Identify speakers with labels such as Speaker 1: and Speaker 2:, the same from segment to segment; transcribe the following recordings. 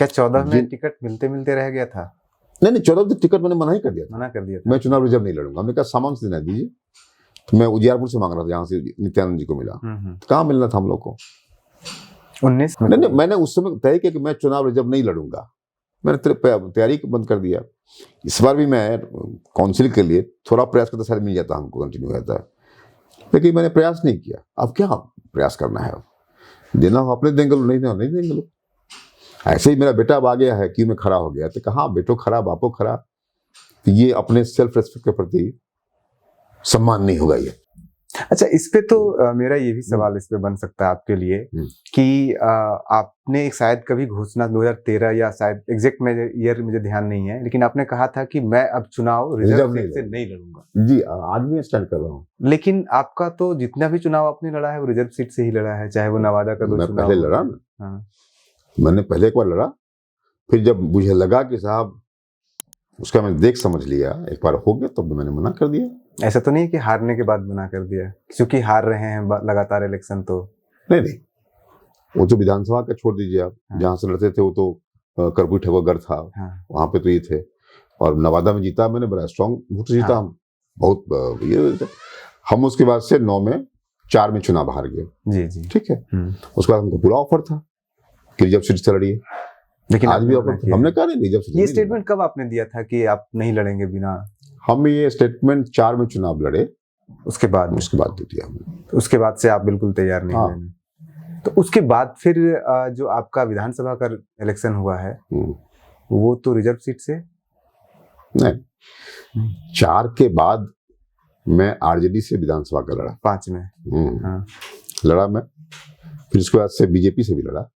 Speaker 1: क्या 14 में टिकट मिलते मिलते रह गया था?
Speaker 2: नहीं 14 तो टिकट मैंने मना ही कर दिया था।
Speaker 1: मना कर दिया था।
Speaker 2: मैं चुनाव रिजर्व नहीं लड़ूंगा। हमने कहा सामान से देना दीजिए। तो मैं उजियारपुर से मांग रहा था, यहाँ से नित्यानंद जी को मिला। तो कहाँ मिलना था हम लोग को?
Speaker 1: 19 में
Speaker 2: नहीं, मैंने उस समय तय किया कि मैं चुनाव रिजर्व नहीं लड़ूंगा। मैंने तैयारी बंद कर दिया। इस बार भी मैं काउंसिल के लिए थोड़ा प्रयास करता, शायद मिल जाता, हमको कंटिन्यू रहता है, लेकिन मैंने प्रयास नहीं किया। अब क्या प्रयास करना है? अब देना हो अपने देंगे लो, नहीं देना नहीं देंगे लो। ऐसे ही मेरा बेटा अब आ गया है, क्यों में खड़ा हो गया, तो कहा बेटो खड़ा, बापो खड़ा। तो ये अपने सेल्फ रेस्पेक्ट के प्रति सम्मान नहीं होगा ये।
Speaker 1: अच्छा, इस पे तो मेरा ये भी सवाल इस पे बन सकता है आपके लिए कि आपने शायद कभी घोषणा 2013 या शायद एग्जैक्ट में ईयर मुझे ध्यान नहीं है, लेकिन आपने कहा था कि मैं अब चुनाव रिजर्व सीट से नहीं लड़ूंगा।
Speaker 2: जी, आज भी स्टैंड कर रहा हूँ।
Speaker 1: लेकिन आपका तो जितना भी चुनाव आपने लड़ा है वो रिजर्व सीट से ही लड़ा है, चाहे वो नवादा का 2 चुनाव।
Speaker 2: पहले लड़ा ना, मैंने पहले एक बार लड़ा, फिर जब मुझे लगा कि साहब उसका मैं देख समझ लिया, एक बार हो गया, तो मैंने मना कर दिया।
Speaker 1: ऐसा तो नहीं कि हारने के बाद मना कर दिया, क्योंकि हार रहे हैं लगातार इलेक्शन तो?
Speaker 2: नहीं, वो तो विधानसभा का छोड़ दीजिए आप। जहाँ से लड़ते थे वो तो कर्पूरी ठकुरगढ़ था, वहां पे तो ये थे। और नवादा में जीता मैंने, बड़ा स्ट्रॉन्ग वोट जीता हम, बहुत ये। हम उसके बाद से 9 में 4 में चुनाव हार गए। जी, ठीक है। उसके बाद हमको पूरा ऑफर था कि रिजर्व सीट से लड़िए, लेकिन आज भी ऑफर हमने कहा नहीं रिजर्व सीट।
Speaker 1: ये स्टेटमेंट कब आपने दिया था कि आप नहीं लड़ेंगे बिना?
Speaker 2: हम ये स्टेटमेंट 4 में चुनाव लड़े,
Speaker 1: उसके बाद
Speaker 2: दे दिया हमने।
Speaker 1: उसके बाद से आप बिल्कुल तैयार नहीं हुए। तो उसके बाद फिर जो आपका विधानसभा का इलेक्शन हुआ है वो तो रिजर्व सीट से
Speaker 2: नहीं, 4 के बाद मैं आरजेडी से विधानसभा का लड़ा।
Speaker 1: 5 में
Speaker 2: लड़ा मैं, फिर उसके बाद से बीजेपी से भी लड़ा।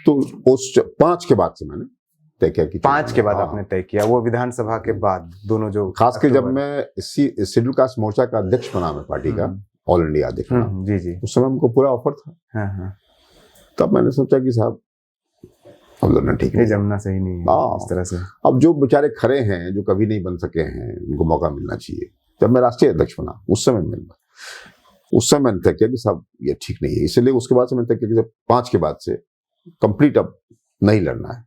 Speaker 2: तो उस 5 के बाद से मैंने तय किया कि
Speaker 1: 5 के बाद आपने तय किया, वो विधानसभा के बाद दोनों जो
Speaker 2: खास कर जब मैं शेड्यूल कास्ट मोर्चा का अध्यक्ष बना, मैं पार्टी का ऑल इंडिया अध्यक्ष बना।
Speaker 1: जी,
Speaker 2: उस समय हमको पूरा ऑफर था। तब मैंने सोचा कि साहब अब लड़ना ठीक है,
Speaker 1: जमना सही नहीं है इस तरह से।
Speaker 2: अब जो बेचारे खड़े हैं, जो कभी नहीं बन सके हैं, उनको मौका मिलना चाहिए। जब मैं राष्ट्रीय अध्यक्ष बना उस समय मैंने तय किया कि साहब ये ठीक नहीं है, इसलिए उसके बाद से मैंने तय किया कि 5 के बाद से कंप्लीट अब नहीं लड़ना है।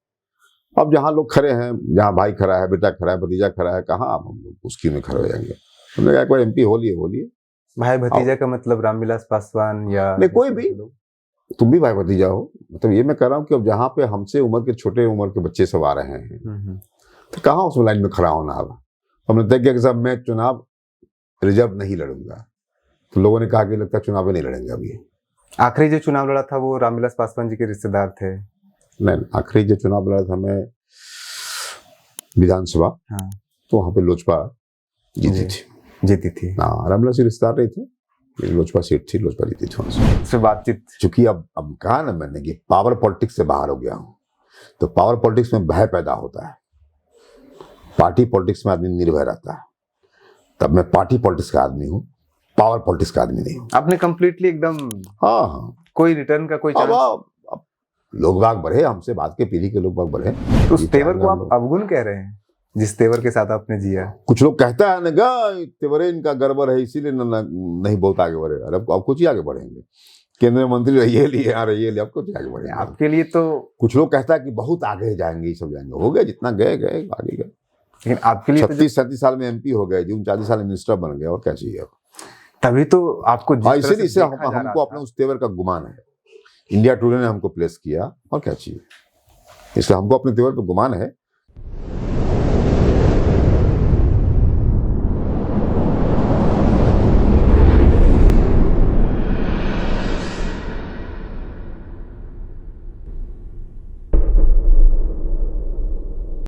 Speaker 2: अब जहाँ लोग खड़े हैं, जहाँ भाई खड़ा है, बेटा खड़ा है, भतीजा खड़ा है, कहाँ हम लोग उसकी में खड़े हो जाएंगे? हमने कहा एक बार एमपी हो लिए।
Speaker 1: भाई भतीजा का मतलब रामविलास पासवान या
Speaker 2: नहीं, कोई भी, तुम भी भाई भतीजा हो। मतलब ये मैं कह रहा हूँ कि अब जहाँ पे हमसे उम्र के छोटे उम्र के बच्चे सब आ रहे हैं, तो कहाँ उस लाइन में खड़ा होना। अब हमने तय किया कि साहब मैं चुनाव रिजर्व नहीं लड़ूंगा। तो लोगों ने कहा कि लगता है चुनाव नहीं लड़ेंगे। अभी
Speaker 1: आखिरी जो चुनाव लड़ा था वो रामविलास पासवान जी के रिश्तेदार थे?
Speaker 2: नहीं, आखिरी जो चुनाव लड़ा था मैं विधानसभा, तो वहां पे लोजपा जीती थी। रामविलास जी रिश्तेदार नहीं थे, लोजपा सीट थी, लोजपा जीती थी
Speaker 1: उससे बातचीत।
Speaker 2: चूंकि अब कहा ना मैंने कि पावर पॉलिटिक्स से बाहर हो गया हूँ, तो पावर पॉलिटिक्स में भय पैदा होता है। पार्टी पॉलिटिक्स में आदमी निर्भय रहता है। तब मैं पार्टी पॉलिटिक्स का आदमी हूँ, पावर पॉलिटिक्स का आदमी नहीं हूँ।
Speaker 1: आपने कंप्लीटली एकदम कोई रिटर्न का कोई चांस?
Speaker 2: लोग बाग बढ़े, हमसे बाद के पीढ़ी के लोग बाग बढ़े।
Speaker 1: तो उस तेवर को आप अवगुण कह रहे हैं जिस तेवर के साथ आपने जिया?
Speaker 2: कुछ लोग कहता है ना तेवरे इनका गड़बड़ है, इसीलिए नहीं बहुत आगे बढ़े। अरे अब कुछ ही आगे बढ़ेंगे। केंद्रीय मंत्री रहिए लिए, अब कुछ आगे बढ़ेंगे।
Speaker 1: आपके लिए तो
Speaker 2: कुछ लोग कहता है कि बहुत आगे जाएंगे, ये सब जाएंगे। हो गए, जितना गए आगे गए।
Speaker 1: लेकिन आपके लिए
Speaker 2: 36-37 साल में एमपी हो गए, 40 साल में मिनिस्टर बन गए, और क्या चाहिए अब?
Speaker 1: तभी तो आपको
Speaker 2: इसीलिए हमको अपने उस तेवर का गुमान है। इंडिया टुडे ने हमको प्लेस किया, और क्या चाहिए? इसलिए हमको अपने तेवर पे गुमान है